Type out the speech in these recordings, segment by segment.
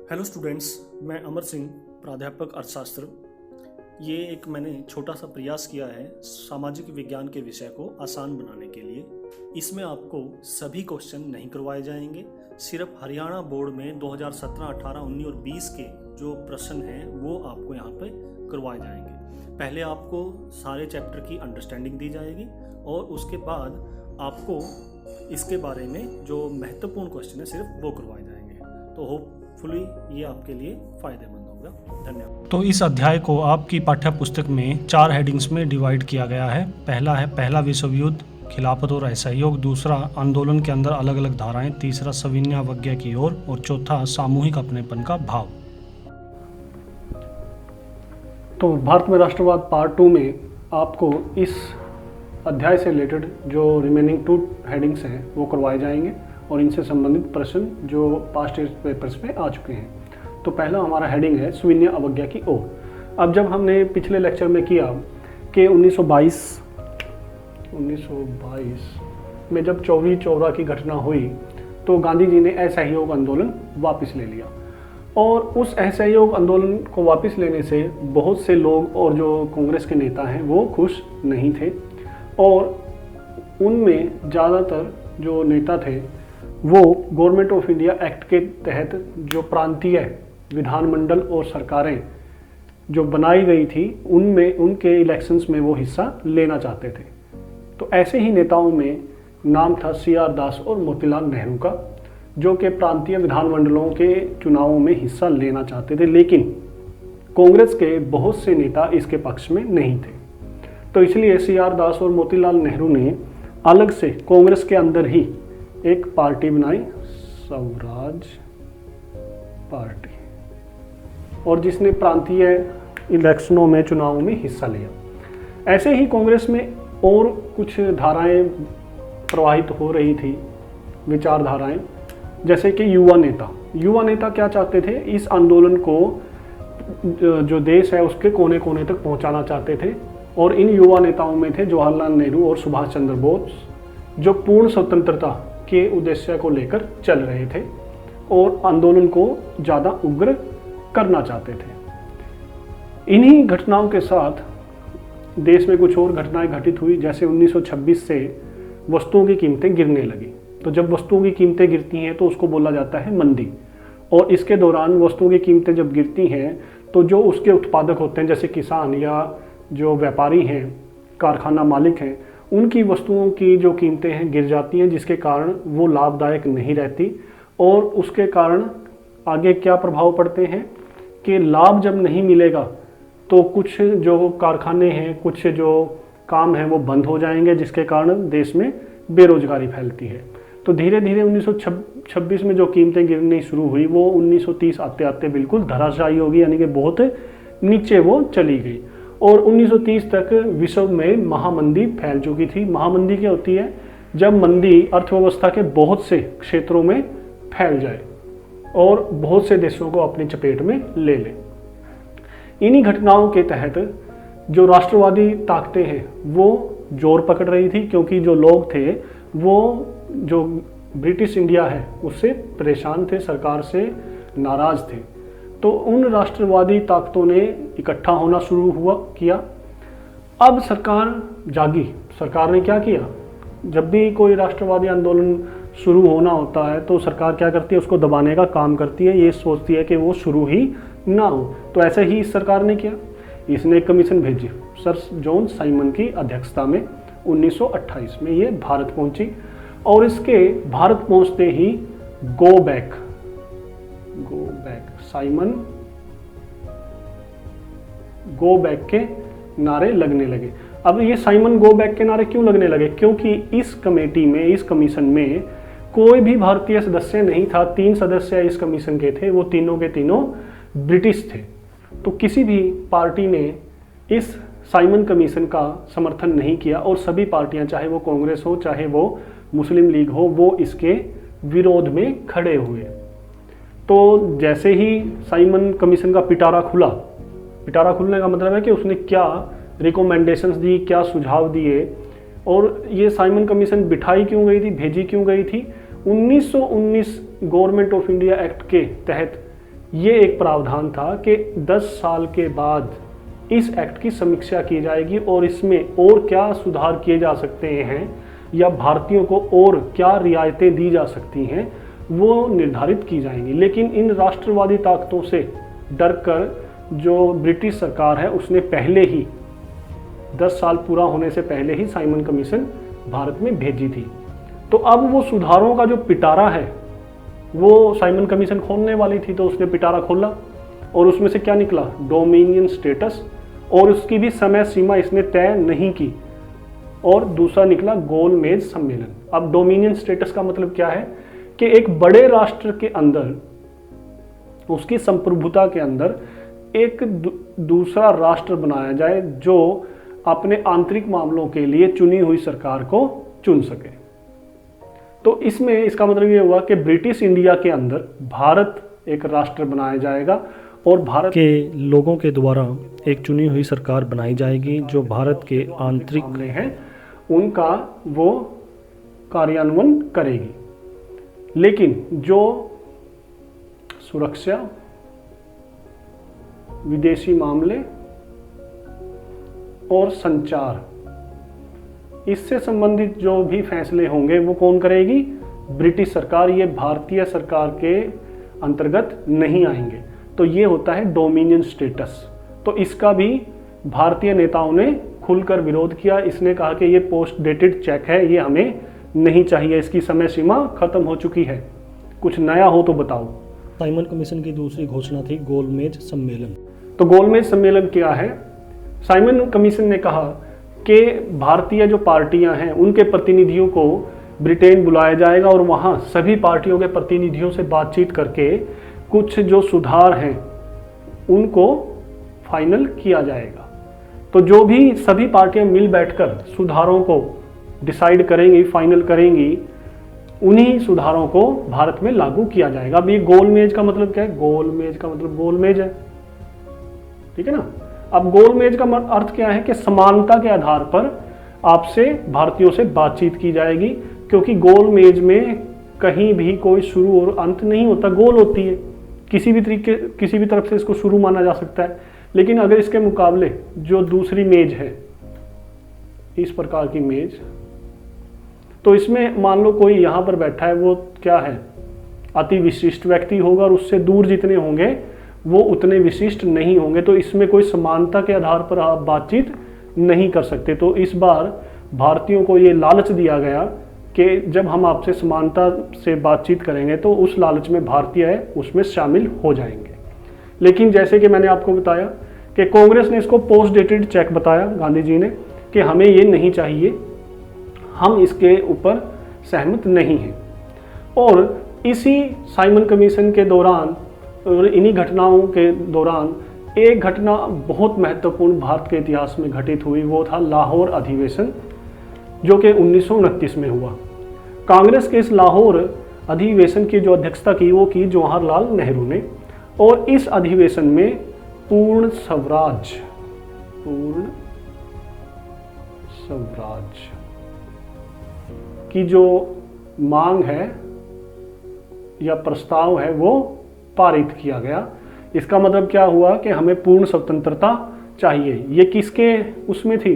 Hello students, मैं अमर सिंह, प्राध्यापक अर्थशास्त्र। ये एक मैंने छोटा सा प्रयास किया है सामाजिक विज्ञान के विषय को आसान बनाने के लिए। इसमें आपको सभी क्वेश्चन नहीं करवाए जाएंगे, सिर्फ हरियाणा बोर्ड में 2017, 18, 19 और 20 के जो प्रश्न हैं वो आपको यहाँ पे करवाए जाएंगे। पहले आपको सारे चैप्टर की अंडरस्टैंडिंग दी जाएगी और उसके बाद आपको इसके बारे में जो महत्वपूर्ण क्वेश्चन है सिर्फ वो करवाए जाएंगे। तो होपफुली ये आपके लिए फ़ायदेमंद होगा। धन्यवाद। तो इस अध्याय को आपकी पाठ्य पुस्तक में 4 हेडिंग्स में डिवाइड किया गया है। पहला है पहला विश्व युद्ध, खिलाफत और असहयोग। दूसरा आंदोलन के अंदर अलग अलग धाराएं। तीसरा सविनय अवज्ञा की ओर और चौथा सामूहिक अपनेपन का भाव। तो भारत में राष्ट्रवाद पार्ट 2 में आपको इस अध्याय से रिलेटेड जो रिमेनिंग 2 हेडिंग्स हैं वो करवाए जाएंगे और इनसे संबंधित प्रश्न जो पास्ट ईयर पेपर्स में आ चुके हैं। तो पहला हमारा हेडिंग है सविनय अवज्ञा की ओर। अब जब हमने पिछले लेक्चर में किया कि 1922 में जब चौरी चौरा की घटना हुई तो गांधी जी ने असहयोग आंदोलन वापस ले लिया और उस असहयोग आंदोलन को वापस लेने से बहुत से लोग और जो कांग्रेस के नेता हैं वो खुश नहीं थे और उनमें ज़्यादातर जो नेता थे वो गवर्नमेंट ऑफ इंडिया एक्ट के तहत जो प्रांतीय विधानमंडल और सरकारें जो बनाई गई थी उनमें उनके इलेक्शंस में वो हिस्सा लेना चाहते थे। तो ऐसे ही नेताओं में नाम था CR दास और मोतीलाल नेहरू का, जो कि प्रांतीय विधानमंडलों के चुनावों में हिस्सा लेना चाहते थे, लेकिन कांग्रेस के बहुत से नेता इसके पक्ष में नहीं थे। तो इसलिए CR दास और मोतीलाल नेहरू ने अलग से कांग्रेस के अंदर ही एक पार्टी बनाई, स्वराज पार्टी, और जिसने प्रांतीय इलेक्शनों में चुनावों में हिस्सा लिया। ऐसे ही कांग्रेस में और कुछ धाराएं प्रवाहित हो रही थी, विचारधाराएं, जैसे कि युवा नेता क्या चाहते थे, इस आंदोलन को जो देश है उसके कोने कोने तक पहुंचाना चाहते थे। और इन युवा नेताओं में थे जवाहरलाल नेहरू और सुभाष चंद्र बोस, जो पूर्ण स्वतंत्रता के उद्देश्य को लेकर चल रहे थे और आंदोलन को ज़्यादा उग्र करना चाहते थे। इन्हीं घटनाओं के साथ देश में कुछ और घटनाएं घटित हुई, जैसे 1926 से वस्तुओं की कीमतें गिरने लगी। तो जब वस्तुओं की कीमतें गिरती हैं तो उसको बोला जाता है मंदी, और इसके दौरान वस्तुओं की कीमतें जब गिरती हैं तो जो उसके उत्पादक होते हैं, जैसे किसान या जो व्यापारी हैं, कारखाना मालिक हैं, उनकी वस्तुओं की जो कीमतें हैं गिर जाती हैं, जिसके कारण वो लाभदायक नहीं रहती। और उसके कारण आगे क्या प्रभाव पड़ते हैं कि लाभ जब नहीं मिलेगा तो कुछ जो कारखाने हैं, कुछ जो काम हैं वो बंद हो जाएंगे, जिसके कारण देश में बेरोजगारी फैलती है। तो धीरे धीरे 1926 में जो कीमतें गिरनी शुरू हुई वो 1930 आते आते बिल्कुल धराशायी होगी, यानी कि बहुत नीचे वो चली गई। और 1930 तक विश्व में महामंदी फैल चुकी थी। महामंदी क्या होती है? जब मंदी अर्थव्यवस्था के बहुत से क्षेत्रों में फैल जाए और बहुत से देशों को अपनी चपेट में ले ले। इन्हीं घटनाओं के तहत जो राष्ट्रवादी ताकतें हैं वो जोर पकड़ रही थी, क्योंकि जो लोग थे वो जो ब्रिटिश इंडिया है उससे परेशान थे, सरकार से नाराज थे। तो उन राष्ट्रवादी ताकतों ने इकट्ठा होना शुरू किया। अब सरकार जागी। सरकार ने क्या किया? जब भी कोई राष्ट्रवादी आंदोलन शुरू होना होता है तो सरकार क्या करती है? उसको दबाने का काम करती है, ये सोचती है कि वो शुरू ही ना हो। तो ऐसा ही इस सरकार ने किया। इसने एक कमीशन भेजी सर जॉन साइमन की अध्यक्षता में। 1928 में ये भारत पहुंची और इसके भारत पहुंचते ही go back Simon go back के नारे लगने लगे। अब ये साइमन गो बैक के नारे क्यों लगने लगे? क्योंकि इस कमेटी में, इस कमीशन में कोई भी भारतीय सदस्य नहीं था। 3 सदस्य इस कमीशन के थे, वो तीनों के तीनों ब्रिटिश थे। तो किसी भी पार्टी ने इस साइमन कमीशन का समर्थन नहीं किया और सभी पार्टियां, चाहे वो कांग्रेस हो चाहे वो मुस्लिम लीग हो, वो इसके विरोध में खड़े हुए। तो जैसे ही साइमन कमीशन का पिटारा खुलने का मतलब है कि उसने क्या रिकमेंडेशंस दी, क्या सुझाव दिए, और ये साइमन कमीशन बिठाई क्यों गई थी, भेजी क्यों गई थी? 1919 गवर्नमेंट ऑफ इंडिया एक्ट के तहत ये एक प्रावधान था कि 10 साल के बाद इस एक्ट की समीक्षा की जाएगी और इसमें और क्या सुधार किए जा सकते हैं या भारतीयों को और क्या रियायतें दी जा सकती हैं वो निर्धारित की जाएंगी। लेकिन इन राष्ट्रवादी ताकतों से डरकर जो ब्रिटिश सरकार है उसने पहले ही 10 साल पूरा होने से पहले ही साइमन कमीशन भारत में भेजी थी। तो अब वो सुधारों का जो पिटारा है वो साइमन कमीशन खोलने वाली थी, तो उसने पिटारा खोला और उसमें से क्या निकला, डोमिनियन स्टेटस, और उसकी भी समय सीमा इसने तय नहीं की। और दूसरा निकला गोलमेज सम्मेलन। अब डोमिनियन स्टेटस का मतलब क्या है कि एक बड़े राष्ट्र के अंदर, उसकी संप्रभुता के अंदर एक दूसरा राष्ट्र बनाया जाए जो अपने आंतरिक मामलों के लिए चुनी हुई सरकार को चुन सके। तो इसमें इसका मतलब ये हुआ कि ब्रिटिश इंडिया के अंदर भारत एक राष्ट्र बनाया जाएगा और भारत के लोगों के द्वारा एक चुनी हुई सरकार बनाई जाएगी जो भारत के आंतरिक मामले हैं उनका वो कार्यान्वयन करेगी। लेकिन जो सुरक्षा, विदेशी मामले और संचार, इससे संबंधित जो भी फैसले होंगे वो कौन करेगी, ब्रिटिश सरकार। ये भारतीय सरकार के अंतर्गत नहीं आएंगे। तो ये होता है डोमिनियन स्टेटस। तो इसका भी भारतीय नेताओं ने खुलकर विरोध किया। इसने कहा कि ये पोस्ट डेटेड चेक है, ये हमें नहीं चाहिए, इसकी समय सीमा खत्म हो चुकी है, कुछ नया हो तो बताओ। साइमन कमीशन की दूसरी घोषणा थी गोलमेज सम्मेलन। तो गोलमेज सम्मेलन क्या है? साइमन कमीशन ने कहा कि भारतीय जो पार्टियां हैं उनके प्रतिनिधियों को ब्रिटेन बुलाया जाएगा और वहां सभी पार्टियों के प्रतिनिधियों से बातचीत करके कुछ जो सुधार हैं उनको फाइनल किया जाएगा। तो जो भी सभी पार्टियां मिल बैठकर सुधारों को डिसाइड करेंगी, फाइनल करेंगी, उन्हीं सुधारों को भारत में लागू किया जाएगा। अब ये गोलमेज का मतलब क्या है? गोलमेज का मतलब गोलमेज है, ठीक है ना। अब गोलमेज का अर्थ क्या है कि समानता के आधार पर आपसे भारतीयों से बातचीत की जाएगी, क्योंकि गोलमेज में कहीं भी कोई शुरू और अंत नहीं होता, गोल होती है, किसी भी तरफ से इसको शुरू माना जा सकता है। लेकिन अगर इसके मुकाबले जो दूसरी मेज है, इस प्रकार की मेज, तो इसमें मान लो कोई यहाँ पर बैठा है, वो क्या है, अति विशिष्ट व्यक्ति होगा और उससे दूर जितने होंगे वो उतने विशिष्ट नहीं होंगे। तो इसमें कोई समानता के आधार पर आप बातचीत नहीं कर सकते। तो इस बार भारतीयों को ये लालच दिया गया कि जब हम आपसे समानता से बातचीत करेंगे तो उस लालच में भारतीय है उसमें शामिल हो जाएंगे। लेकिन जैसे कि मैंने आपको बताया कि कांग्रेस ने इसको पोस्ट डेटेड चेक बताया, गांधी जी ने, कि हमें ये नहीं चाहिए, हम इसके ऊपर सहमत नहीं हैं। और इसी साइमन कमीशन के दौरान और इन्हीं घटनाओं के दौरान एक घटना बहुत महत्वपूर्ण भारत के इतिहास में घटित हुई, वो था लाहौर अधिवेशन, जो कि 1929 में हुआ। कांग्रेस के इस लाहौर अधिवेशन की जो अध्यक्षता की वो की जवाहरलाल नेहरू ने। और इस अधिवेशन में पूर्ण स्वराज की जो मांग है या प्रस्ताव है वो पारित किया गया। इसका मतलब क्या हुआ कि हमें पूर्ण स्वतंत्रता चाहिए। ये किसके उसमें थी,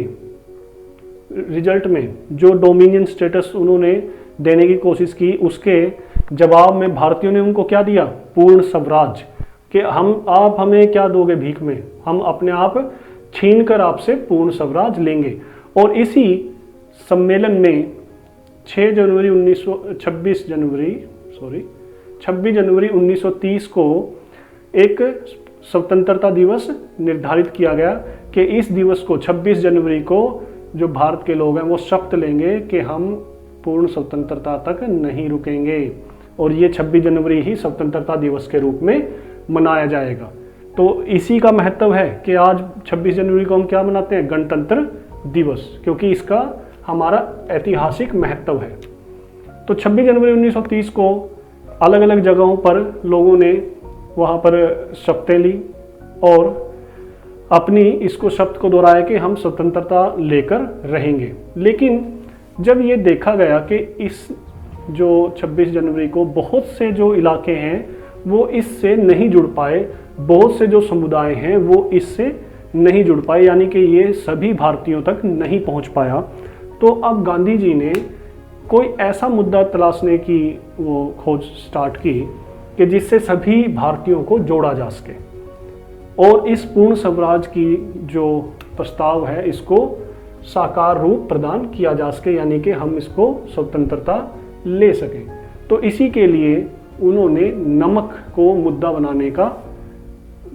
रिजल्ट में जो डोमिनियन स्टेटस उन्होंने देने की कोशिश की, उसके जवाब में भारतीयों ने उनको क्या दिया, पूर्ण स्वराज, कि आप हमें क्या दोगे भीख में, हम अपने आप छीन कर आपसे पूर्ण स्वराज लेंगे। और इसी सम्मेलन में 26 जनवरी 1930 को एक स्वतंत्रता दिवस निर्धारित किया गया कि इस दिवस को 26 जनवरी को जो भारत के लोग हैं वो शपथ लेंगे कि हम पूर्ण स्वतंत्रता तक नहीं रुकेंगे, और ये 26 जनवरी ही स्वतंत्रता दिवस के रूप में मनाया जाएगा। तो इसी का महत्व है कि आज 26 जनवरी को हम क्या मनाते हैं, गणतंत्र दिवस, क्योंकि इसका हमारा ऐतिहासिक महत्व है। तो 26 जनवरी 1930 को अलग अलग जगहों पर लोगों ने वहाँ पर शपथें ली और अपनी इसको शब्द को दोहराया कि हम स्वतंत्रता लेकर रहेंगे। लेकिन जब ये देखा गया कि इस जो 26 जनवरी को बहुत से जो इलाके हैं वो इससे नहीं जुड़ पाए, बहुत से जो समुदाय हैं वो इससे नहीं जुड़ पाए, यानी कि ये सभी भारतीयों तक नहीं पहुंच पाया। तो अब गांधी जी ने कोई ऐसा मुद्दा तलाशने की वो खोज स्टार्ट की कि जिससे सभी भारतीयों को जोड़ा जा सके और इस पूर्ण स्वराज की जो प्रस्ताव है इसको साकार रूप प्रदान किया जा सके, यानी कि हम इसको स्वतंत्रता ले सकें। तो इसी के लिए उन्होंने नमक को मुद्दा बनाने का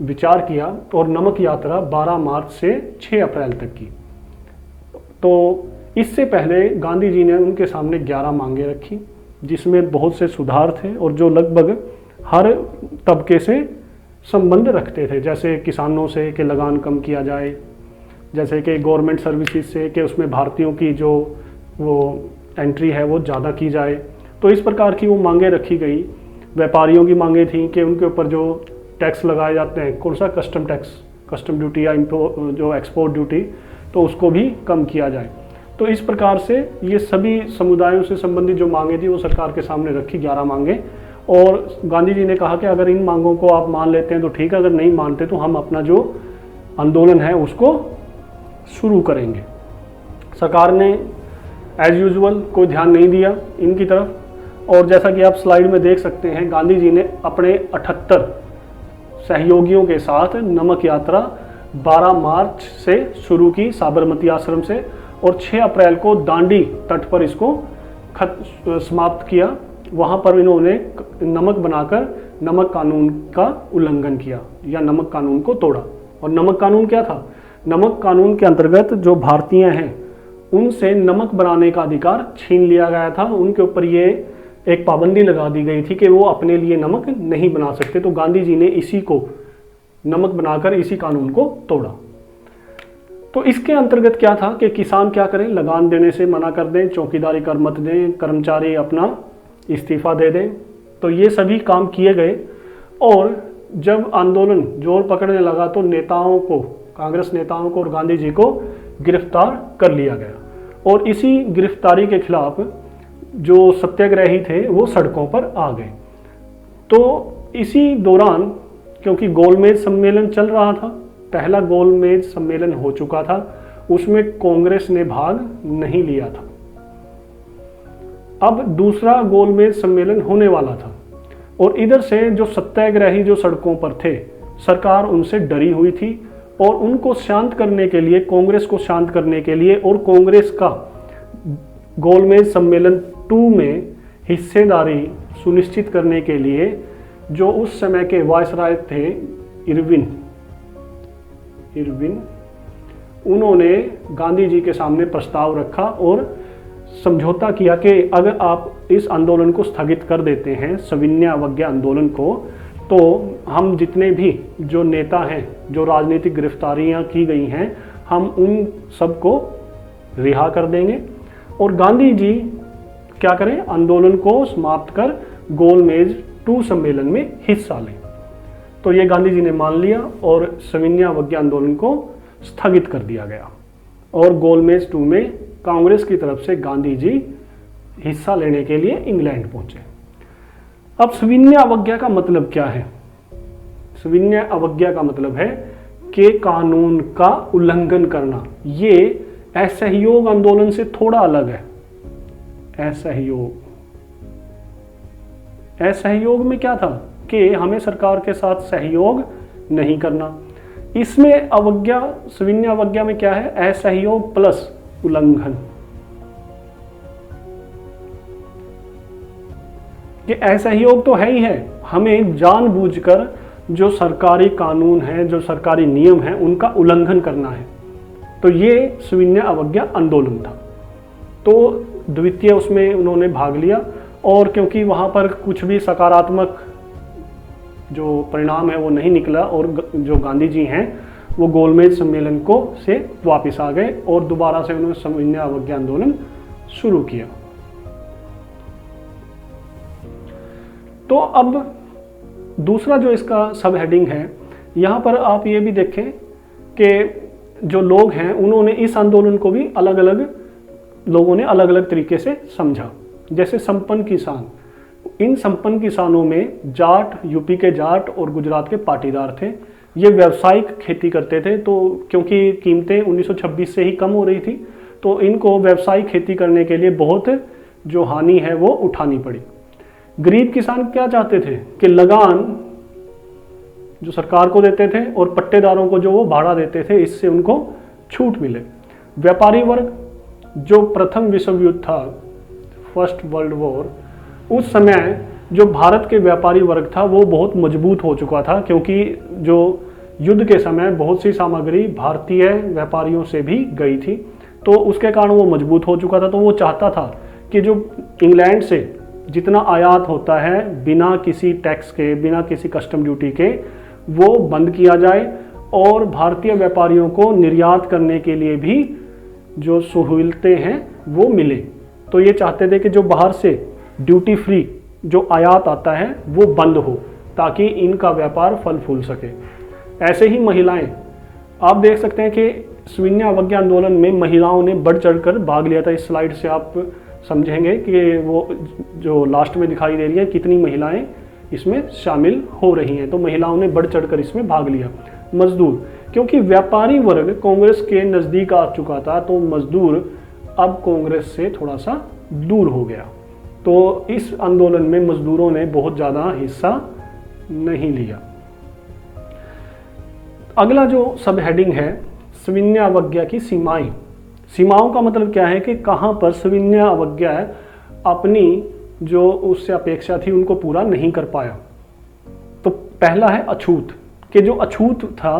विचार किया और नमक यात्रा 12 मार्च से 6 अप्रैल तक की। तो इससे पहले गांधी जी ने उनके सामने 11 मांगे रखी, जिसमें बहुत से सुधार थे और जो लगभग हर तबके से संबंध रखते थे, जैसे किसानों से कि लगान कम किया जाए, जैसे कि गवर्नमेंट सर्विसेज से कि उसमें भारतीयों की जो वो एंट्री है वो ज़्यादा की जाए। तो इस प्रकार की वो मांगे रखी गई। व्यापारियों की मांगे थी कि उनके ऊपर जो टैक्स लगाए जाते हैं, कौन सा कस्टम टैक्स, कस्टम ड्यूटी या जो एक्सपोर्ट ड्यूटी, तो उसको भी कम किया जाए। तो इस प्रकार से ये सभी समुदायों से संबंधित जो मांगे थी वो सरकार के सामने रखी, 11 मांगे। और गांधी जी ने कहा कि अगर इन मांगों को आप मान लेते हैं तो ठीक है, अगर नहीं मानते तो हम अपना जो आंदोलन है उसको शुरू करेंगे। सरकार ने एज यूजुअल कोई ध्यान नहीं दिया इनकी तरफ, और जैसा कि आप स्लाइड में देख सकते हैं गांधी जी ने अपने 78 सहयोगियों के साथ नमक यात्रा 12 मार्च से शुरू की साबरमती आश्रम से, और 6 अप्रैल को दांडी तट पर इसको समाप्त किया। वहाँ पर इन्होंने नमक बनाकर नमक कानून का उल्लंघन किया या नमक कानून को तोड़ा। और नमक कानून क्या था? नमक कानून के अंतर्गत जो भारतीय हैं उनसे नमक बनाने का अधिकार छीन लिया गया था। उनके ऊपर ये एक पाबंदी लगा दी गई थी कि वो अपने लिए नमक नहीं बना सकते। तो गांधी जी ने इसी को नमक बनाकर इसी कानून को तोड़ा। तो इसके अंतर्गत क्या था कि किसान क्या करें, लगान देने से मना कर दें, चौकीदारी कर मत दें, कर्मचारी अपना इस्तीफा दे दें। तो ये सभी काम किए गए। और जब आंदोलन जोर पकड़ने लगा तो नेताओं को, कांग्रेस नेताओं को और गांधी जी को गिरफ्तार कर लिया गया। और इसी गिरफ्तारी के खिलाफ जो सत्याग्रही थे वो सड़कों पर आ गए। तो इसी दौरान क्योंकि गोलमेज सम्मेलन चल रहा था, पहला गोलमेज सम्मेलन हो चुका था, उसमें कांग्रेस ने भाग नहीं लिया था। अब दूसरा गोलमेज सम्मेलन होने वाला था और इधर से जो सत्याग्रही जो सड़कों पर थे, सरकार उनसे डरी हुई थी और उनको शांत करने के लिए, कांग्रेस को शांत करने के लिए और कांग्रेस का गोलमेज सम्मेलन 2 में हिस्सेदारी सुनिश्चित करने के लिए जो उस समय के वायसराय थे इरविन, उन्होंने गांधी जी के सामने प्रस्ताव रखा और समझौता किया कि अगर आप इस आंदोलन को स्थगित कर देते हैं, सविनय अवज्ञा आंदोलन को, तो हम जितने भी जो नेता हैं, जो राजनीतिक गिरफ्तारियां की गई हैं, हम उन सबको रिहा कर देंगे और गांधी जी क्या करें, आंदोलन को समाप्त कर गोलमेज 2 सम्मेलन में हिस्सा लें। तो ये गांधी जी ने मान लिया और सविनय अवज्ञा आंदोलन को स्थगित कर दिया गया और गोलमेज 2 में कांग्रेस की तरफ से गांधी जी हिस्सा लेने के लिए इंग्लैंड पहुंचे। अब सविनय अवज्ञा का मतलब क्या है? सविनय अवज्ञा का मतलब है कि कानून का उल्लंघन करना। ये असहयोग आंदोलन से थोड़ा अलग है। असहयोग में क्या था कि हमें सरकार के साथ सहयोग नहीं करना। इसमें अवज्ञा, सविनय अवज्ञा में क्या है? असहयोग प्लस उल्लंघन, कि असहयोग तो है ही है, हमें जानबूझकर जो सरकारी कानून है, जो सरकारी नियम है, उनका उल्लंघन करना है। तो ये सविनय अवज्ञा आंदोलन था। तो द्वितीय उसमें उन्होंने भाग लिया और क्योंकि वहाँ पर कुछ भी सकारात्मक जो परिणाम है वो नहीं निकला और जो गांधी जी हैं वो गोलमेज सम्मेलन को से वापस आ गए और दोबारा से उन्होंने सविनय अवज्ञा आंदोलन शुरू किया। तो अब दूसरा जो इसका सब हेडिंग है, यहाँ पर आप ये भी देखें कि जो लोग हैं उन्होंने इस आंदोलन को भी लोगों ने अलग अलग तरीके से समझा। जैसे संपन्न किसान, इन संपन्न किसानों में जाट, यूपी के जाट और गुजरात के पाटीदार थे। ये व्यावसायिक खेती करते थे, तो क्योंकि कीमतें 1926 से ही कम हो रही थी, तो इनको व्यावसायिक खेती करने के लिए बहुत जो हानि है वो उठानी पड़ी। गरीब किसान क्या चाहते थे कि लगान जो सरकार को देते थे और पट्टेदारों को जो वो भाड़ा देते थे, इससे उनको छूट मिले। व्यापारी वर्ग, जो प्रथम विश्व युद्ध था, फर्स्ट वर्ल्ड वॉर, उस समय जो भारत के व्यापारी वर्ग था वो बहुत मजबूत हो चुका था, क्योंकि जो युद्ध के समय बहुत सी सामग्री भारतीय व्यापारियों से भी गई थी, तो उसके कारण वो मजबूत हो चुका था। तो वो चाहता था कि जो इंग्लैंड से जितना आयात होता है बिना किसी टैक्स के, बिना किसी कस्टम ड्यूटी के, वो बंद किया जाए और भारतीय व्यापारियों को निर्यात करने के लिए भी जो सहूलतें हैं वो मिले। तो ये चाहते थे कि जो बाहर से ड्यूटी फ्री जो आयात आता है वो बंद हो, ताकि इनका व्यापार फल फूल सके। ऐसे ही महिलाएं, आप देख सकते हैं कि सविनय अवज्ञा आंदोलन में महिलाओं ने बढ़ चढ़कर भाग लिया था। इस स्लाइड से आप समझेंगे कि वो जो लास्ट में दिखाई दे रही है कितनी महिलाएं इसमें शामिल हो रही हैं। तो महिलाओं ने बढ़ चढ़कर इसमें भाग लिया। मजदूर, क्योंकि व्यापारी वर्ग कांग्रेस के नज़दीक आ चुका था, तो मजदूर अब कांग्रेस से थोड़ा सा दूर हो गया। तो इस आंदोलन में मजदूरों ने बहुत ज़्यादा हिस्सा नहीं लिया। अगला जो सब हेडिंग है, सविनय अवज्ञा की सीमाएं। सीमाओं का मतलब क्या है कि कहाँ पर सविनय अवज्ञा अपनी जो उससे अपेक्षा थी उनको पूरा नहीं कर पाया। तो पहला है अछूत, कि जो अछूत था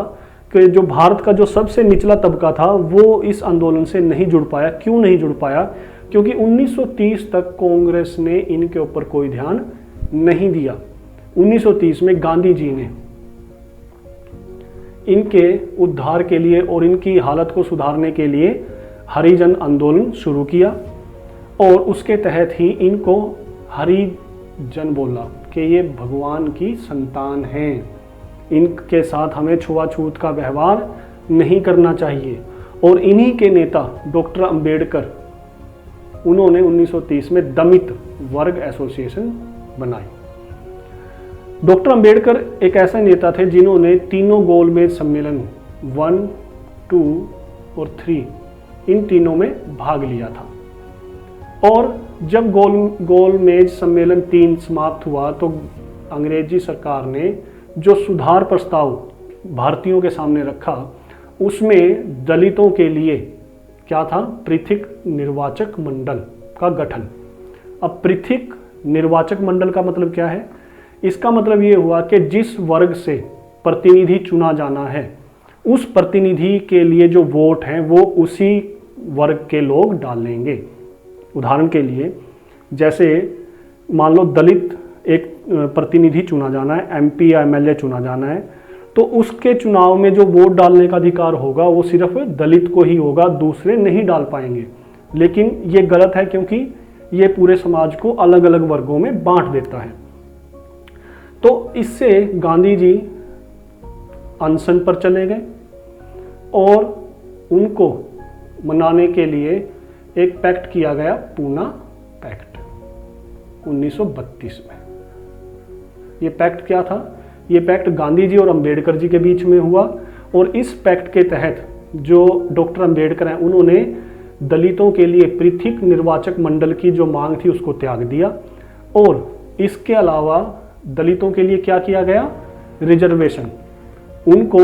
कि जो भारत का जो सबसे निचला तबका था वो इस आंदोलन से नहीं जुड़ पाया। क्यों नहीं जुड़ पाया? क्योंकि 1930 तक कांग्रेस ने इनके ऊपर कोई ध्यान नहीं दिया। 1930 में गांधी जी ने इनके उद्धार के लिए और इनकी हालत को सुधारने के लिए हरिजन आंदोलन शुरू किया, और उसके तहत ही इनको हरिजन बोला कि ये भगवान की संतान हैं, इनके साथ हमें छुआछूत का व्यवहार नहीं करना चाहिए। और इन्हीं के नेता डॉक्टर अंबेडकर, उन्होंने 1930 में दलित वर्ग एसोसिएशन बनाई। डॉक्टर अंबेडकर एक ऐसे नेता थे जिन्होंने तीनों गोलमेज सम्मेलन 1, 2 और 3 इन तीनों में भाग लिया था। और जब गोलमेज सम्मेलन 3 समाप्त हुआ तो अंग्रेजी सरकार ने जो सुधार प्रस्ताव भारतीयों के सामने रखा, उसमें दलितों के लिए क्या था? पृथक निर्वाचक मंडल का गठन। अब पृथक निर्वाचक मंडल का मतलब क्या है? इसका मतलब ये हुआ कि जिस वर्ग से प्रतिनिधि चुना जाना है, उस प्रतिनिधि के लिए जो वोट हैं वो उसी वर्ग के लोग डालेंगे। उदाहरण के लिए, जैसे मान लो दलित एक प्रतिनिधि चुना जाना है, एमपी या एमएलए चुना जाना है, तो उसके चुनाव में जो वोट डालने का अधिकार होगा वो सिर्फ दलित को ही होगा, दूसरे नहीं डाल पाएंगे। लेकिन ये गलत है, क्योंकि ये पूरे समाज को अलग अलग वर्गों में बांट देता है। तो इससे गांधी जी अनशन पर चले गए और उनको मनाने के लिए एक पैक्ट किया गया, पूना पैक्ट 1932 में। ये पैक्ट क्या था? ये पैक्ट गांधी जी और अंबेडकर जी के बीच में हुआ, और इस पैक्ट के तहत जो डॉक्टर अंबेडकर हैं उन्होंने दलितों के लिए पृथक निर्वाचक मंडल की जो मांग थी उसको त्याग दिया, और इसके अलावा दलितों के लिए क्या किया गया? रिजर्वेशन। उनको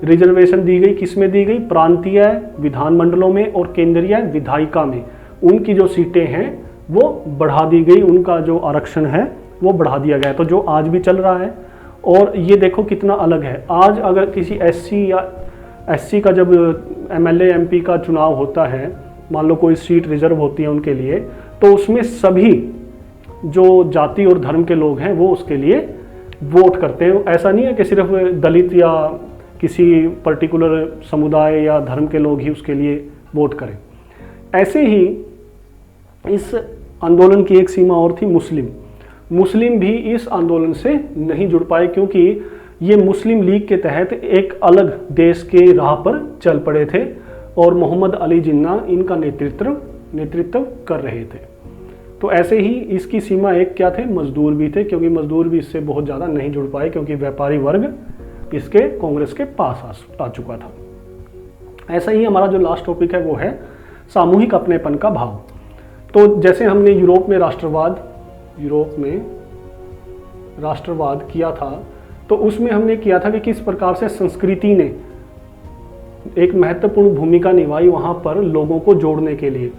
रिजर्वेशन दी गई। किसमें दी गई? प्रांतीय विधानमंडलों में और केंद्रीय विधायिका में उनकी जो सीटें हैं वो बढ़ा दी गई, उनका जो आरक्षण है वो बढ़ा दिया गया। तो जो आज भी चल रहा है, और ये देखो कितना अलग है। आज अगर किसी एससी या एससी का जब एमएलए एमपी का चुनाव होता है, मान लो कोई सीट रिजर्व होती है उनके लिए, तो उसमें सभी जो जाति और धर्म के लोग हैं वो उसके लिए वोट करते हैं। ऐसा नहीं है कि सिर्फ दलित या किसी पर्टिकुलर समुदाय या धर्म के लोग ही उसके लिए वोट करें। ऐसे ही इस आंदोलन की एक सीमा और थी, मुस्लिम। मुस्लिम भी इस आंदोलन से नहीं जुड़ पाए, क्योंकि ये मुस्लिम लीग के तहत एक अलग देश के राह पर चल पड़े थे, और मोहम्मद अली जिन्ना इनका नेतृत्व कर रहे थे। तो ऐसे ही इसकी सीमा एक क्या थे, मजदूर भी थे, क्योंकि मजदूर भी इससे बहुत ज़्यादा नहीं जुड़ पाए क्योंकि व्यापारी वर्ग इसके कांग्रेस के पास आ चुका था। ऐसा ही हमारा जो लास्ट टॉपिक है वो है सामूहिक अपनेपन का भाव। तो जैसे हमने यूरोप में राष्ट्रवाद किया था, तो उसमें हमने किया था कि किस प्रकार से संस्कृति ने एक महत्वपूर्ण भूमिका निभाई वहाँ पर लोगों को जोड़ने के लिए।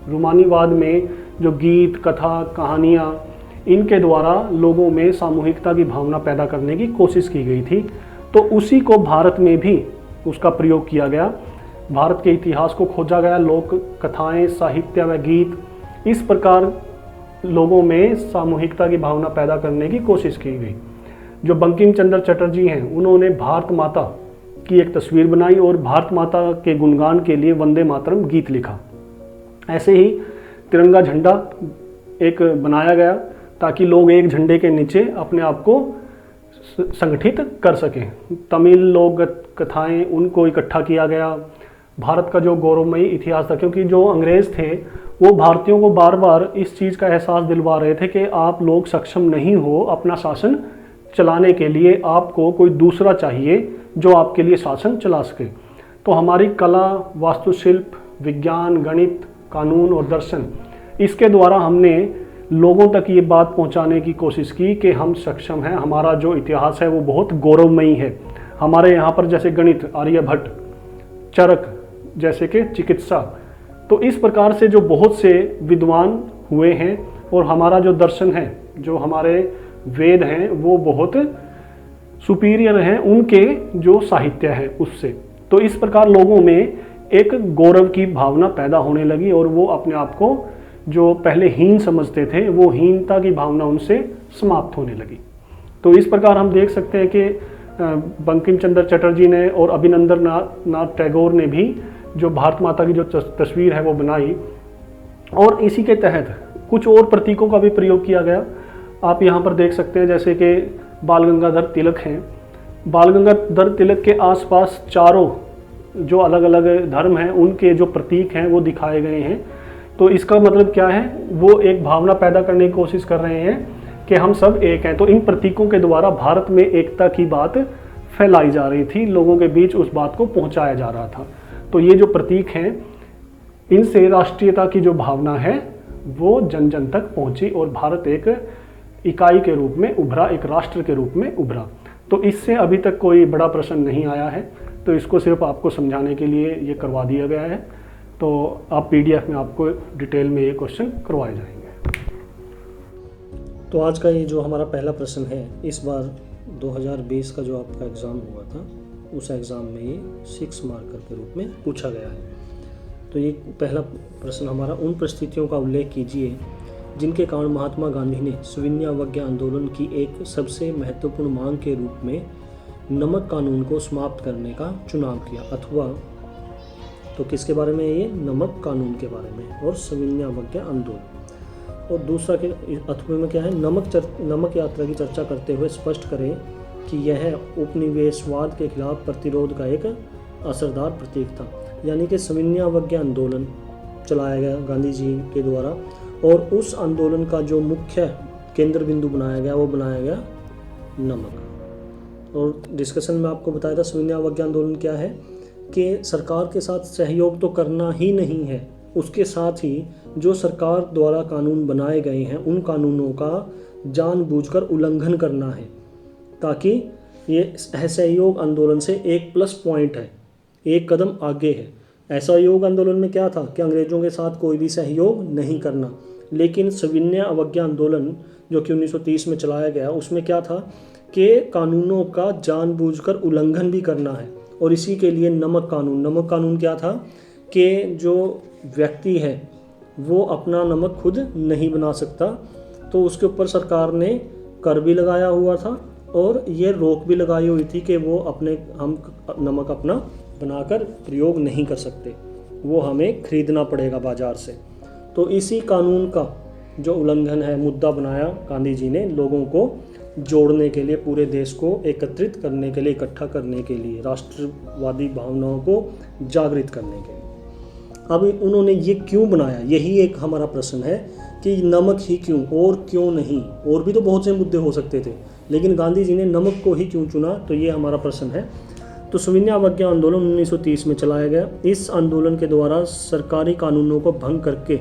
रूमानीवाद में जो गीत, कथा, कहानियाँ, इनके द्वारा लोगों में सामूहिकता की भावना पैदा करने की कोशिश की गई थी। तो उसी को भारत में भी उसका प्रयोग किया गया। भारत के इतिहास को खोजा गया, लोक कथाएं, साहित्य व गीत, इस प्रकार लोगों में सामूहिकता की भावना पैदा करने की कोशिश की गई। जो बंकिम चंद्र चटर्जी हैं, उन्होंने भारत माता की एक तस्वीर बनाई और भारत माता के गुणगान के लिए वंदे मातरम गीत लिखा। ऐसे ही तिरंगा झंडा एक बनाया गया ताकि लोग एक झंडे के नीचे अपने आप को संगठित कर सकें। तमिल लोक कथाएं, उनको इकट्ठा किया गया। भारत का जो गौरवमयी इतिहास था, क्योंकि जो अंग्रेज़ थे वो भारतीयों को बार बार इस चीज़ का एहसास दिलवा रहे थे कि आप लोग सक्षम नहीं हो अपना शासन चलाने के लिए, आपको कोई दूसरा चाहिए जो आपके लिए शासन चला सके। तो हमारी कला, वास्तुशिल्प, विज्ञान, गणित, कानून और दर्शन, इसके द्वारा हमने लोगों तक ये बात पहुंचाने की कोशिश की कि हम सक्षम हैं, हमारा जो इतिहास है वो बहुत गौरवमयी है। हमारे यहाँ पर जैसे गणित आर्यभट्ट, चरक जैसे कि चिकित्सा, तो इस प्रकार से जो बहुत से विद्वान हुए हैं, और हमारा जो दर्शन है, जो हमारे वेद हैं, वो बहुत सुपीरियर हैं उनके जो साहित्य है उससे। तो इस प्रकार लोगों में एक गौरव की भावना पैदा होने लगी और वो अपने आप को जो पहले हीन समझते थे, वो हीनता की भावना उनसे समाप्त होने लगी। तो इस प्रकार हम देख सकते हैं कि बंकिम चंद्र चटर्जी ने और अभिनंदननाथ टैगोर ने भी जो भारत माता की जो तस्वीर है वो बनाई, और इसी के तहत कुछ और प्रतीकों का भी प्रयोग किया गया। आप यहाँ पर देख सकते हैं जैसे कि बाल गंगाधर तिलक हैं। बाल गंगाधर तिलक के आसपास चारों जो अलग अलग धर्म हैं उनके जो प्रतीक हैं वो दिखाए गए हैं। तो इसका मतलब क्या है, वो एक भावना पैदा करने की कोशिश कर रहे हैं कि हम सब एक हैं। तो इन प्रतीकों के द्वारा भारत में एकता की बात फैलाई जा रही थी, लोगों के बीच उस बात को पहुंचाया जा रहा था। तो ये जो प्रतीक हैं, इनसे राष्ट्रीयता की जो भावना है वो जन जन तक पहुंची और भारत एक इकाई के रूप में उभरा, एक राष्ट्र के रूप में उभरा। तो इससे अभी तक कोई बड़ा प्रश्न नहीं आया है, तो इसको सिर्फ आपको समझाने के लिए ये करवा दिया गया है। तो आप PDF में आपको डिटेल में ये क्वेश्चन करवाए जाएंगे। तो आज का ये जो हमारा पहला प्रश्न है, इस बार 2020 का जो आपका एग्ज़ाम हुआ था, उस एग्ज़ाम में ये 6 मार्कर के रूप में पूछा गया है। तो ये पहला प्रश्न हमारा, उन परिस्थितियों का उल्लेख कीजिए जिनके कारण महात्मा गांधी ने सविनय आंदोलन की एक सबसे महत्वपूर्ण मांग के रूप में नमक कानून को समाप्त करने का चुनाव किया। अथवा, तो किसके बारे में ये, नमक कानून के बारे में और सविनय आंदोलन। और दूसरा के अथवा में क्या है, नमक यात्रा की चर्चा करते हुए स्पष्ट करें कि यह उपनिवेशवाद के खिलाफ प्रतिरोध का एक असरदार प्रतीक था। यानी कि सविनय आंदोलन चलाया गया गांधी जी के द्वारा, और उस आंदोलन का जो मुख्य केंद्र बिंदु बनाया गया वो बनाया गया नमक। और डिस्कशन में आपको बताया था सविनय आंदोलन क्या है कि सरकार के साथ सहयोग तो करना ही नहीं है, उसके साथ ही जो सरकार द्वारा कानून बनाए गए हैं उन कानूनों का जानबूझकर उल्लंघन करना है, ताकि ये असहयोग आंदोलन से एक प्लस पॉइंट है, एक कदम आगे है। असहयोग आंदोलन में क्या था कि अंग्रेज़ों के साथ कोई भी सहयोग नहीं करना, लेकिन सविनय आंदोलन जो कि 1930 में चलाया गया, उसमें क्या था कि कानूनों का जानबूझकर उल्लंघन भी करना है। और इसी के लिए नमक कानून क्या था कि जो व्यक्ति है वो अपना नमक खुद नहीं बना सकता, तो उसके ऊपर सरकार ने कर भी लगाया हुआ था और ये रोक भी लगाई हुई थी कि वो हम नमक अपना बनाकर प्रयोग नहीं कर सकते, वो हमें खरीदना पड़ेगा बाज़ार से। तो इसी कानून का जो उल्लंघन है मुद्दा बनाया गांधी जी ने, लोगों को जोड़ने के लिए, पूरे देश को एकत्रित करने के लिए, इकट्ठा करने के लिए, राष्ट्रवादी भावनाओं को जागृत करने के लिए। अब उन्होंने ये क्यों बनाया, यही एक हमारा प्रश्न है कि नमक ही क्यों और क्यों नहीं। और भी तो बहुत से मुद्दे हो सकते थे, लेकिन गांधी जी ने नमक को ही क्यों चुना, तो ये हमारा प्रश्न है। तो सविनय अवज्ञा आंदोलन 1930 में चलाया गया। इस आंदोलन के द्वारा सरकारी कानूनों को भंग करके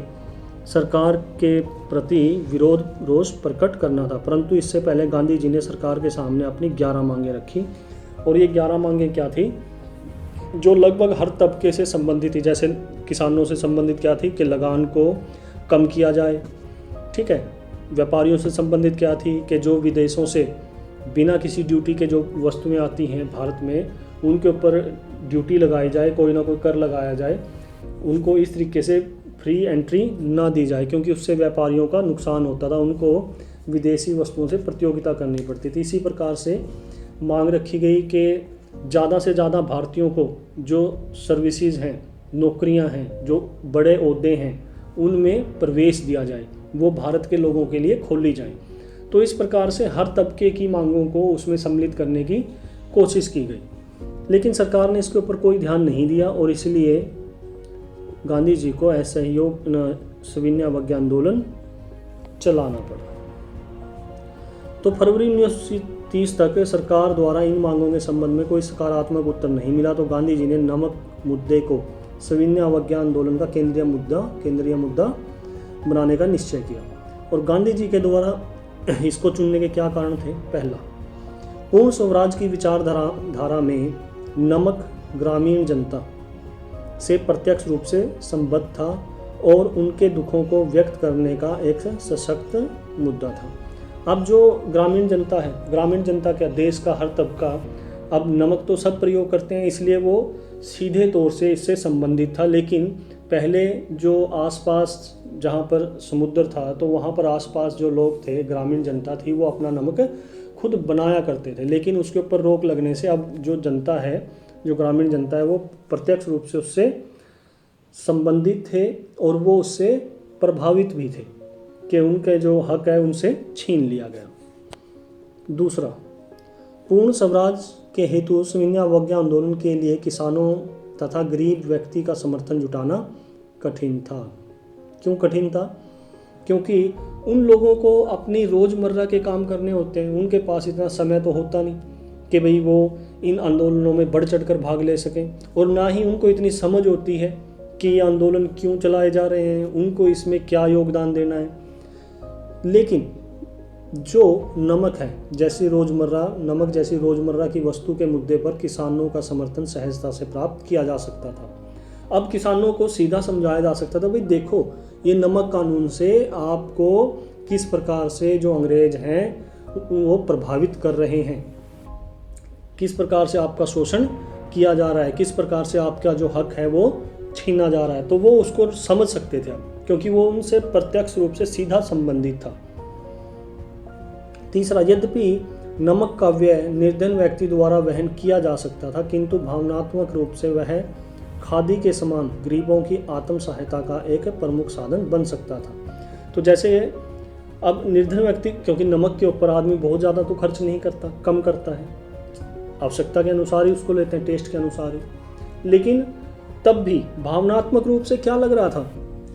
सरकार के प्रति विरोध रोष प्रकट करना था। परंतु इससे पहले गांधी जी ने सरकार के सामने अपनी 11 मांगें रखी, और ये 11 मांगें क्या थी, जो लगभग हर तबके से संबंधित थी। जैसे किसानों से संबंधित क्या थी कि लगान को कम किया जाए, ठीक है। व्यापारियों से संबंधित क्या थी कि जो विदेशों से बिना किसी ड्यूटी के जो वस्तुएं आती हैं भारत में, उनके ऊपर ड्यूटी लगाई जाए, कोई ना कोई कर लगाया जाए, उनको इस तरीके से फ्री एंट्री ना दी जाए, क्योंकि उससे व्यापारियों का नुकसान होता था, उनको विदेशी वस्तुओं से प्रतियोगिता करनी पड़ती थी। इसी प्रकार से मांग रखी गई कि ज़्यादा से ज़्यादा भारतीयों को जो सर्विसेज हैं, नौकरियां हैं, जो बड़े ओहदे हैं, उनमें प्रवेश दिया जाए, वो भारत के लोगों के लिए खोली जाए। तो इस प्रकार से हर तबके की मांगों को उसमें सम्मिलित करने की कोशिश की गई, लेकिन सरकार ने इसके ऊपर कोई ध्यान नहीं दिया, और इसलिए गांधी जी को असहयोग सविनय अवज्ञा आंदोलन चलाना पड़ा। तो फरवरी 1930 तक सरकार द्वारा इन मांगों के संबंध में कोई सकारात्मक उत्तर नहीं मिला। तो गांधी जी ने नमक मुद्दे को सविनय अवज्ञा आंदोलन का केंद्रीय मुद्दा बनाने का निश्चय किया। और गांधी जी के द्वारा इसको चुनने के क्या कारण थे। पहला, पूर्ण स्वराज की विचारधारा में नमक ग्रामीण जनता से प्रत्यक्ष रूप से संबद्ध था और उनके दुखों को व्यक्त करने का एक सशक्त मुद्दा था। अब जो ग्रामीण जनता है, ग्रामीण जनता क्या, देश का हर तबका अब नमक तो सब प्रयोग करते हैं, इसलिए वो सीधे तौर से इससे संबंधित था। लेकिन पहले जो आसपास जहाँ पर समुद्र था, तो वहाँ पर आसपास जो लोग थे, ग्रामीण जनता थी, वो अपना नमक खुद बनाया करते थे। लेकिन उसके ऊपर रोक लगने से अब जो जनता है, जो ग्रामीण जनता है, वो प्रत्यक्ष रूप से उससे संबंधित थे और वो उससे प्रभावित भी थे कि उनके जो हक है उनसे छीन लिया गया। दूसरा, पूर्ण स्वराज के हेतु सविनय अवज्ञा आंदोलन के लिए किसानों तथा गरीब व्यक्ति का समर्थन जुटाना कठिन था। क्यों कठिन था? क्योंकि उन लोगों को अपनी रोज़मर्रा के काम करने होते हैं, उनके पास इतना समय तो होता नहीं कि भाई वो इन आंदोलनों में बढ़ चढ़कर भाग ले सकें, और ना ही उनको इतनी समझ होती है कि ये आंदोलन क्यों चलाए जा रहे हैं, उनको इसमें क्या योगदान देना है। लेकिन जो नमक जैसी रोज़मर्रा की वस्तु के मुद्दे पर किसानों का समर्थन सहजता से प्राप्त किया जा सकता था। अब किसानों को सीधा समझाया जा सकता था, भाई देखो ये नमक कानून से आपको किस प्रकार से जो अंग्रेज हैं वो प्रभावित कर रहे हैं, किस प्रकार से आपका शोषण किया जा रहा है, किस प्रकार से आपका जो हक है वो छीना जा रहा है। तो वो उसको समझ सकते थे, क्योंकि वो उनसे प्रत्यक्ष रूप से सीधा संबंधित था। तीसरा, यद्यपि नमक का व्यय निर्धन व्यक्ति द्वारा वहन किया जा सकता था, किंतु भावनात्मक रूप से वह खादी के समान गरीबों की आत्म सहायता का एक प्रमुख साधन बन सकता था। तो जैसे अब निर्धन व्यक्ति, क्योंकि नमक के ऊपर आदमी बहुत ज़्यादा तो खर्च नहीं करता, कम करता है, आवश्यकता के अनुसार ही उसको लेते हैं, टेस्ट के अनुसार ही। लेकिन तब भी भावनात्मक रूप से क्या लग रहा था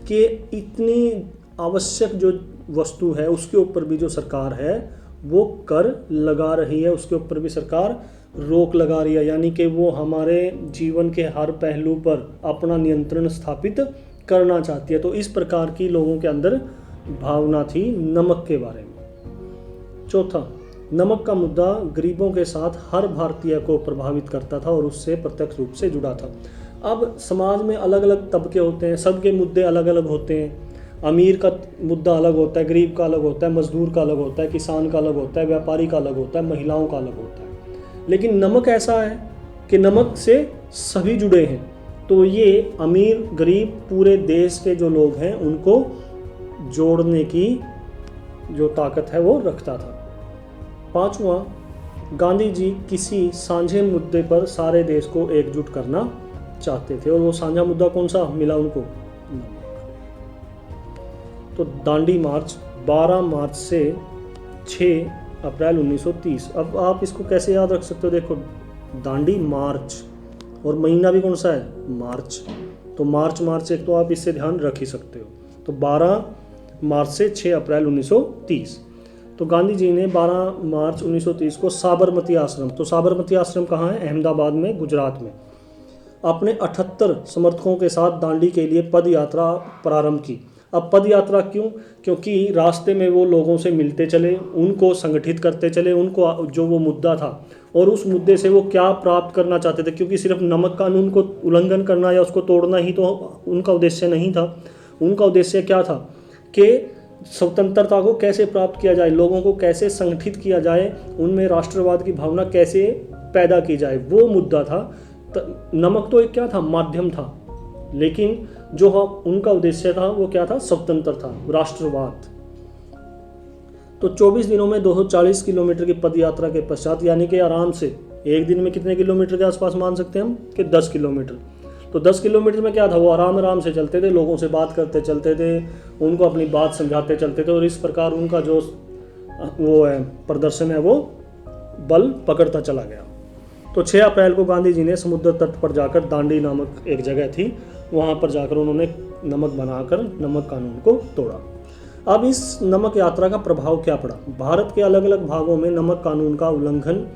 कि इतनी आवश्यक जो वस्तु है उसके ऊपर भी जो सरकार है वो कर लगा रही है, उसके ऊपर भी सरकार रोक लगा रही है, यानी कि वो हमारे जीवन के हर पहलू पर अपना नियंत्रण स्थापित करना चाहती है। तो इस प्रकार की लोगों के अंदर भावना थी नमक के बारे में। चौथा, नमक का मुद्दा गरीबों के साथ हर भारतीय को प्रभावित करता था और उससे प्रत्यक्ष रूप से जुड़ा था। अब समाज में अलग अलग तबके होते हैं, सबके मुद्दे अलग अलग होते हैं। अमीर का मुद्दा अलग होता है, गरीब का अलग होता है, मजदूर का अलग होता है, किसान का अलग होता है, व्यापारी का अलग होता है, महिलाओं का अलग होता है। लेकिन नमक ऐसा है कि नमक से सभी जुड़े हैं। तो ये अमीर गरीब पूरे देश के जो लोग हैं उनको जोड़ने की जो ताकत है वो रखता था। पांचवा, गांधी जी किसी साझे मुद्दे पर सारे देश को एकजुट करना चाहते थे, और वो साझा मुद्दा कौन सा मिला उनको? तो दांडी मार्च 12 मार्च से 6 अप्रैल 1930। अब आप इसको कैसे याद रख सकते हो? देखो, दांडी मार्च और महीना भी कौन सा है? मार्च। तो तो मार्च एक तो आप इससे ध्यान रख ही सकते हो। तो 12 मार्च से 6 अप्रैल 1930। तो गांधी जी ने 12 मार्च 1930 को साबरमती आश्रम, तो साबरमती आश्रम कहाँ है? अहमदाबाद में, गुजरात में, अपने 78 समर्थकों के साथ दांडी के लिए पद यात्रा प्रारंभ की। अब पद यात्रा क्यों? क्योंकि रास्ते में वो लोगों से मिलते चले, उनको संगठित करते चले, उनको जो वो मुद्दा था और उस मुद्दे से वो क्या प्राप्त करना चाहते थे, क्योंकि सिर्फ नमक कानून को उल्लंघन करना या उसको तोड़ना ही तो उनका उद्देश्य नहीं था। उनका उद्देश्य क्या था कि स्वतंत्रता को कैसे प्राप्त किया जाए, लोगों को कैसे संगठित किया जाए, उनमें राष्ट्रवाद की भावना कैसे पैदा की जाए, वो मुद्दा था। नमक तो एक क्या था? माध्यम था, लेकिन जो उनका उद्देश्य था वो क्या था? स्वतंत्र था, राष्ट्रवाद। तो 24 दिनों में 240 किलोमीटर की पद यात्रा के पश्चात, यानी कि आराम से एक दिन में कितने किलोमीटर के आसपास मान सकते हैं हम कि 10 किलोमीटर। तो 10 किलोमीटर में क्या था? वो आराम से चलते थे, लोगों से बात करते चलते थे, उनको अपनी बात समझाते चलते थे, और इस प्रकार उनका जो वो है प्रदर्शन है वो बल पकड़ता चला गया। तो 6 अप्रैल को गांधी जी ने समुद्र तट पर जाकर, दांडी नामक एक जगह थी, वहाँ पर जाकर उन्होंने नमक बनाकर नमक कानून को तोड़ा। अब इस नमक यात्रा का प्रभाव क्या पड़ा? भारत के अलग अलग भागों में नमक कानून का उल्लंघन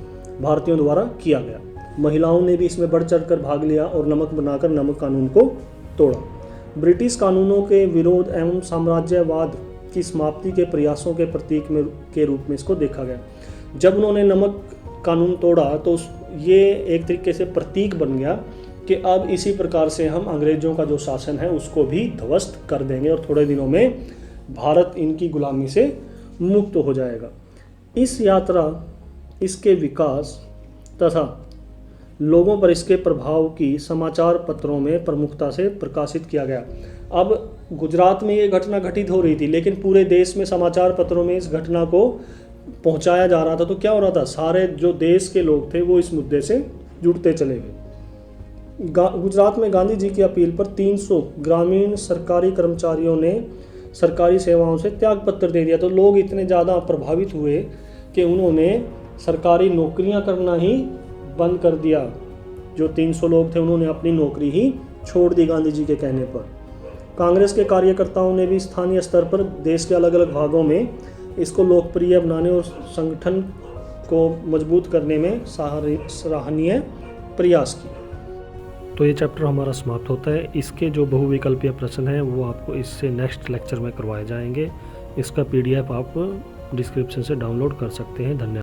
भारतीयों द्वारा किया गया। महिलाओं ने भी इसमें बढ़ चढ़कर भाग लिया और नमक बनाकर नमक कानून को तोड़ा। ब्रिटिश कानूनों के विरोध एवं साम्राज्यवाद की समाप्ति के प्रयासों के प्रतीक के रूप में इसको देखा गया। जब उन्होंने नमक कानून तोड़ा तो ये एक तरीके से प्रतीक बन गया कि अब इसी प्रकार से हम अंग्रेजों का जो शासन है उसको भी ध्वस्त कर देंगे और थोड़े दिनों में भारत इनकी गुलामी से मुक्त हो जाएगा। इस यात्रा, इसके विकास तथा लोगों पर इसके प्रभाव की समाचार पत्रों में प्रमुखता से प्रकाशित किया गया। अब गुजरात में ये घटना घटित हो रही थी, लेकिन पूरे देश में समाचार पत्रों में इस घटना को पहुंचाया जा रहा था। तो क्या हो रहा था? सारे जो देश के लोग थे वो इस मुद्दे से जुड़ते चले गए। गुजरात में गांधी जी की अपील पर 300 ग्रामीण सरकारी कर्मचारियों ने सरकारी सेवाओं से त्यागपत्र दे दिया। तो लोग इतने ज़्यादा प्रभावित हुए कि उन्होंने सरकारी नौकरियां करना ही बंद कर दिया। जो 300 लोग थे उन्होंने अपनी नौकरी ही छोड़ दी गांधी जी के कहने पर। कांग्रेस के कार्यकर्ताओं ने भी स्थानीय स्तर पर देश के अलग अलग भागों में इसको लोकप्रिय बनाने और संगठन को मजबूत करने में सराहनीय प्रयास किए। तो ये चैप्टर हमारा समाप्त होता है। इसके जो बहुविकल्पीय प्रश्न हैं वो आपको इससे नेक्स्ट लेक्चर में करवाए जाएंगे। इसका PDF आप डिस्क्रिप्शन से डाउनलोड कर सकते हैं। धन्यवाद।